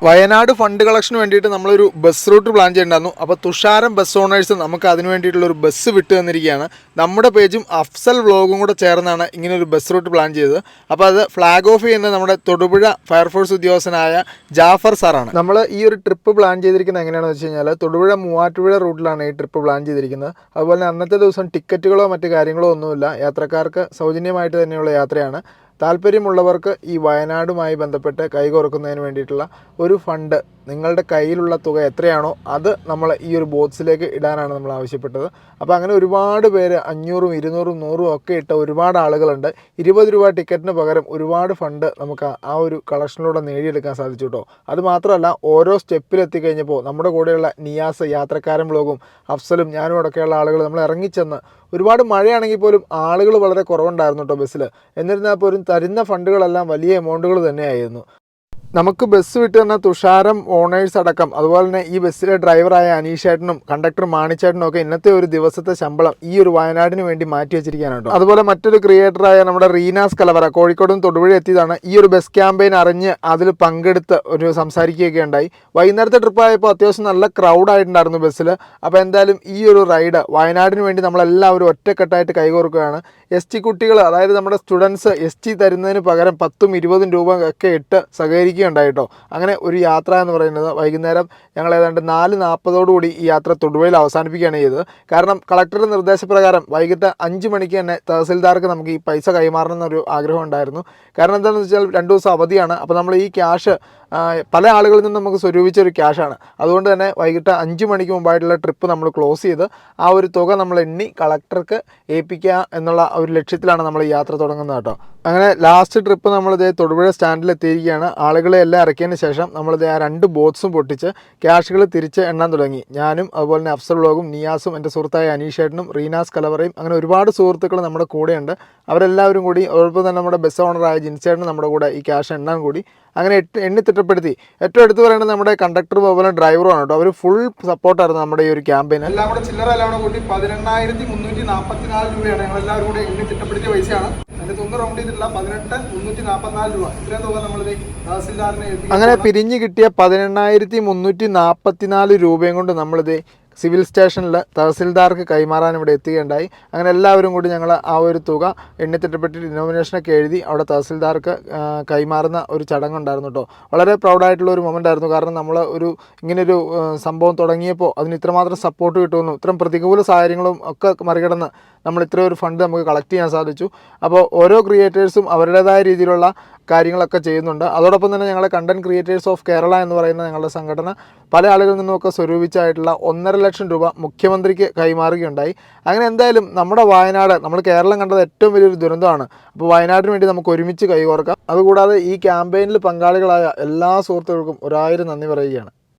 Wayanad fund കളക്ഷന് വേണ്ടിയിട്ട് നമ്മളൊരു bus route plan ചെയ്തിട്ടുണ്ടായിരുന്നു. അപ്പോൾ തുഷാരം ബസ് ഓണേഴ്സ് നമുക്ക് അതിന് വേണ്ടിയിട്ടുള്ളൊരു ബസ് വിട്ടു തന്നിരിക്കുകയാണ്. നമ്മുടെ പേജും അഫ്സൽ വ്ളോഗും കൂടെ ചേർന്നാണ് ഇങ്ങനെ ഒരു ബസ് റൂട്ട് പ്ലാൻ ചെയ്തത്. അപ്പോൾ അത് ഫ്ലാഗ് ഓഫ് ചെയ്യുന്ന നമ്മുടെ തൊടുപുഴ ഫയർഫോഴ്സ് ഉദ്യോഗസ്ഥനായ ജാഫർ സാറാണ്. നമ്മൾ ഈ ഒരു ട്രിപ്പ് പ്ലാൻ ചെയ്തിരിക്കുന്നത് എങ്ങനെയാണെന്ന് വെച്ച് കഴിഞ്ഞാൽ തൊടുപുഴ മൂവാറ്റുപുഴ റൂട്ടിലാണ് ഈ ട്രിപ്പ് പ്ലാൻ ചെയ്തിരിക്കുന്നത്. അതുപോലെ അന്നത്തെ ദിവസം ടിക്കറ്റുകളോ മറ്റു കാര്യങ്ങളോ ഒന്നുമില്ല. യാത്രക്കാർക്ക് സൗജന്യമായിട്ട് തന്നെയുള്ള യാത്രയാണ്. താല്പര്യമുള്ളവർക്ക് ഈ വയനാടുമായി ബന്ധപ്പെട്ട് കൈകോർക്കുന്നതിന് വേണ്ടിയിട്ടുള്ള ഒരു ഫണ്ട് നിങ്ങളുടെ കയ്യിലുള്ള തുക എത്രയാണോ അത് നമ്മൾ ഈ ഒരു ബോക്സിലേക്ക് ഇടാനാണ് നമ്മൾ ആവശ്യപ്പെട്ടത്. അപ്പോൾ അങ്ങനെ ഒരുപാട് പേര് 500, 200, 100 ഒക്കെ ഇട്ട ഒരുപാട് ആളുകളുണ്ട്. 20 രൂപ ടിക്കറ്റിന് പകരം ഒരുപാട് ഫണ്ട് നമുക്ക് ആ ഒരു കളക്ഷനിലൂടെ നേടിയെടുക്കാൻ സാധിച്ചു കേട്ടോ. അതുമാത്രമല്ല ഓരോ സ്റ്റെപ്പിലെത്തിക്കഴിഞ്ഞപ്പോൾ നമ്മുടെ കൂടെയുള്ള നിയാസ്, യാത്രക്കാരൻ ബ്ലോഗും അഫ്സലും ഞാനും അടക്കമുള്ള ആളുകൾ നമ്മൾ ഇറങ്ങിച്ചെന്ന് ഒരുപാട് മഴയാണെങ്കിൽ പോലും ആളുകൾ വളരെ കുറവുണ്ടായിരുന്നു കേട്ടോ ബസ്സിൽ. എന്നിരുന്നാൽ പോലും തരുന്ന ഫണ്ടുകളെല്ലാം വലിയ എമൗണ്ടുകൾ തന്നെയായിരുന്നു. നമുക്ക് ബസ് വിട്ട് തന്ന തുഷാരം ഓണേഴ്സ് അടക്കം അതുപോലെ തന്നെ ഈ ബസ്സിലെ ഡ്രൈവറായ അനീഷേട്ടനും കണ്ടക്ടർ മാണിച്ചേട്ടനും ഒക്കെ ഇന്നത്തെ ഒരു ദിവസത്തെ ശമ്പളം ഈ ഒരു വയനാടിന് വേണ്ടി മാറ്റി വെച്ചിരിക്കുകയാണ് കേട്ടോ. അതുപോലെ മറ്റൊരു ക്രിയേറ്ററായ നമ്മുടെ റീനാസ് കലവറ കോഴിക്കോടും തൊടുപുഴ എത്തിയതാണ്. ഈ ഒരു ബസ് ക്യാമ്പയിൻ അറിഞ്ഞ് അതിൽ പങ്കെടുത്ത് ഒരു സംസാരിക്കുകയൊക്കെ ഉണ്ടായി. വൈകുന്നേരത്തെ ട്രിപ്പായപ്പോൾ അത്യാവശ്യം നല്ല ക്രൗഡായിട്ടുണ്ടായിരുന്നു ബസ്സിൽ. അപ്പോൾ എന്തായാലും ഈ ഒരു റൈഡ് വയനാടിന് വേണ്ടി നമ്മളെല്ലാവരും ഒറ്റക്കെട്ടായിട്ട് കൈകോർക്കുകയാണ്. ST കുട്ടികൾ, അതായത് നമ്മുടെ സ്റ്റുഡൻസ് ST തരുന്നതിന് പകരം 10ഉം 20ഉം രൂപ ഒക്കെ ഇട്ട് സഹകരിക്കുകയുണ്ടായിട്ടോ. അങ്ങനെ ഒരു യാത്ര എന്ന് പറയുന്നത് വൈകുന്നേരം ഞങ്ങൾ ഏതാണ്ട് 4:40 ഈ യാത്ര തൊടുപുഴയിൽ അവസാനിപ്പിക്കുകയാണ് ചെയ്തത്. കാരണം കളക്ടറുടെ നിർദ്ദേശപ്രകാരം വൈകിട്ട് 5 മണിക്ക് തന്നെ തഹസിൽദാർക്ക് നമുക്ക് ഈ പൈസ കൈമാറണം എന്നൊരു ആഗ്രഹം ഉണ്ടായിരുന്നു. കാരണം എന്താണെന്ന് വെച്ചാൽ 2 ദിവസം അവധിയാണ്. അപ്പോൾ നമ്മൾ ഈ ക്യാഷ് പല ആളുകളിൽ നിന്ന് നമുക്ക് സ്വരൂപിച്ചൊരു ക്യാഷാണ്. അതുകൊണ്ട് തന്നെ വൈകിട്ട് 5 മണിക്ക് മുമ്പായിട്ടുള്ള ട്രിപ്പ് നമ്മൾ ക്ലോസ് ചെയ്ത് ആ ഒരു തുക നമ്മൾ എണ്ണി കളക്ടർക്ക് ഏൽപ്പിക്കുക എന്നുള്ള ഒരു ലക്ഷ്യത്തിലാണ് നമ്മൾ ഈ യാത്ര തുടങ്ങുന്നത് കേട്ടോ. അങ്ങനെ ലാസ്റ്റ് ട്രിപ്പ് നമ്മളിതേ തൊടുപുഴ സ്റ്റാൻഡിൽ എത്തിയിരിക്കുകയാണ്. ആളുകളെ എല്ലാം ഇറക്കിയതിന് ശേഷം നമ്മളിത് ആ 2 ബോട്ട്സും പൊട്ടിച്ച് ക്യാഷുകൾ തിരിച്ച് എണ്ണാൻ തുടങ്ങി. ഞാനും അതുപോലെ തന്നെ അഫ്സൽ വ്ളോഗും നിയാസും എൻ്റെ സുഹൃത്തായ അനീഷേട്ടനും റീനാസ് കലവറയും അങ്ങനെ ഒരുപാട് സുഹൃത്തുക്കൾ നമ്മുടെ കൂടെയുണ്ട്. അവരെല്ലാവരും കൂടി അതോടൊപ്പം തന്നെ നമ്മുടെ ബസ് ഓണറായ ജിൻസേട്ടനും നമ്മുടെ കൂടെ ഈ ക്യാഷ് എണ്ണാൻ കൂടി. അങ്ങനെ എണ്ണി തിട്ടപ്പെടുത്തി. ഏറ്റവും എടുത്തു പറയുന്നത് നമ്മുടെ കണ്ടക്ടറും അതുപോലെ ഡ്രൈവറുമാണ് കേട്ടോ. അവർ ഫുൾ സപ്പോർട്ടായിരുന്നു നമ്മുടെ ഈ ഒരു ക്യാമ്പയിന്. എല്ലാം കൂടെ ചില്ലറ എല്ലാം കൂടെ കൂട്ടി 18,344 രൂപയാണ് ഞങ്ങളെല്ലാവരും കൂടെ എണ്ണി തിട്ടപ്പെടുത്തിയ പൈസയാണ്. അതിൻ്റെ ഒന്ന് റൗണ്ട് ചെയ്തിട്ടുള്ള 18,344 രൂപ. ഇത്രയും തുക നമ്മളിത് തഹസിൽദാറിനെ അങ്ങനെ പിരിഞ്ഞു കിട്ടിയ 18,344 രൂപയും കൊണ്ട് നമ്മളിത് സിവിൽ സ്റ്റേഷനിൽ തഹസിൽദാർക്ക് കൈമാറാൻ ഇവിടെ എത്തുകയുണ്ടായി. അങ്ങനെ എല്ലാവരും കൂടി ഞങ്ങൾ ആ ഒരു തുക എണ്ണിത്തിട്ടപ്പെട്ട് ഡിനോമിനേഷനൊക്കെ എഴുതി അവിടെ തഹസിൽദാർക്ക് കൈമാറുന്ന ഒരു ചടങ്ങുണ്ടായിരുന്നു കേട്ടോ. വളരെ പ്രൗഡായിട്ടുള്ള ഒരു മൊമെൻ്റ് ആയിരുന്നു. കാരണം നമ്മൾ ഇങ്ങനൊരു സംഭവം തുടങ്ങിയപ്പോൾ അതിന് ഇത്രമാത്രം സപ്പോർട്ട് കിട്ടുമെന്നും ഇത്തരം പ്രതികൂല സാഹചര്യങ്ങളും ഒക്കെ മറികടന്ന് നമ്മൾ ഇത്രയൊരു ഫണ്ട് നമുക്ക് കളക്ട് ചെയ്യാൻ സാധിച്ചു. അപ്പോൾ ഓരോ ക്രിയേറ്റേഴ്സും അവരുടേതായ രീതിയിലുള്ള കാര്യങ്ങളൊക്കെ ചെയ്യുന്നുണ്ട്. അതോടൊപ്പം തന്നെ ഞങ്ങളെ കണ്ടൻറ് ക്രിയേറ്റേഴ്സ് ഓഫ് കേരള എന്ന് പറയുന്ന ഞങ്ങളുടെ സംഘടന പല ആളുകളിൽ നിന്നുമൊക്കെ സ്വരൂപിച്ചായിട്ടുള്ള 1.5 ലക്ഷം രൂപ മുഖ്യമന്ത്രിക്ക് കൈമാറുകയുണ്ടായി. അങ്ങനെ എന്തായാലും നമ്മുടെ വയനാട്, നമ്മൾ കേരളം കണ്ടത് ഏറ്റവും വലിയൊരു ദുരന്തമാണ്. അപ്പോൾ വയനാടിന് വേണ്ടി നമുക്ക് ഒരുമിച്ച് കൈകോർക്കാം. അതുകൂടാതെ ഈ ക്യാമ്പയിനിൽ പങ്കാളികളായ എല്ലാ സുഹൃത്തുക്കൾക്കും 1000 നന്ദി പറയുകയാണ്.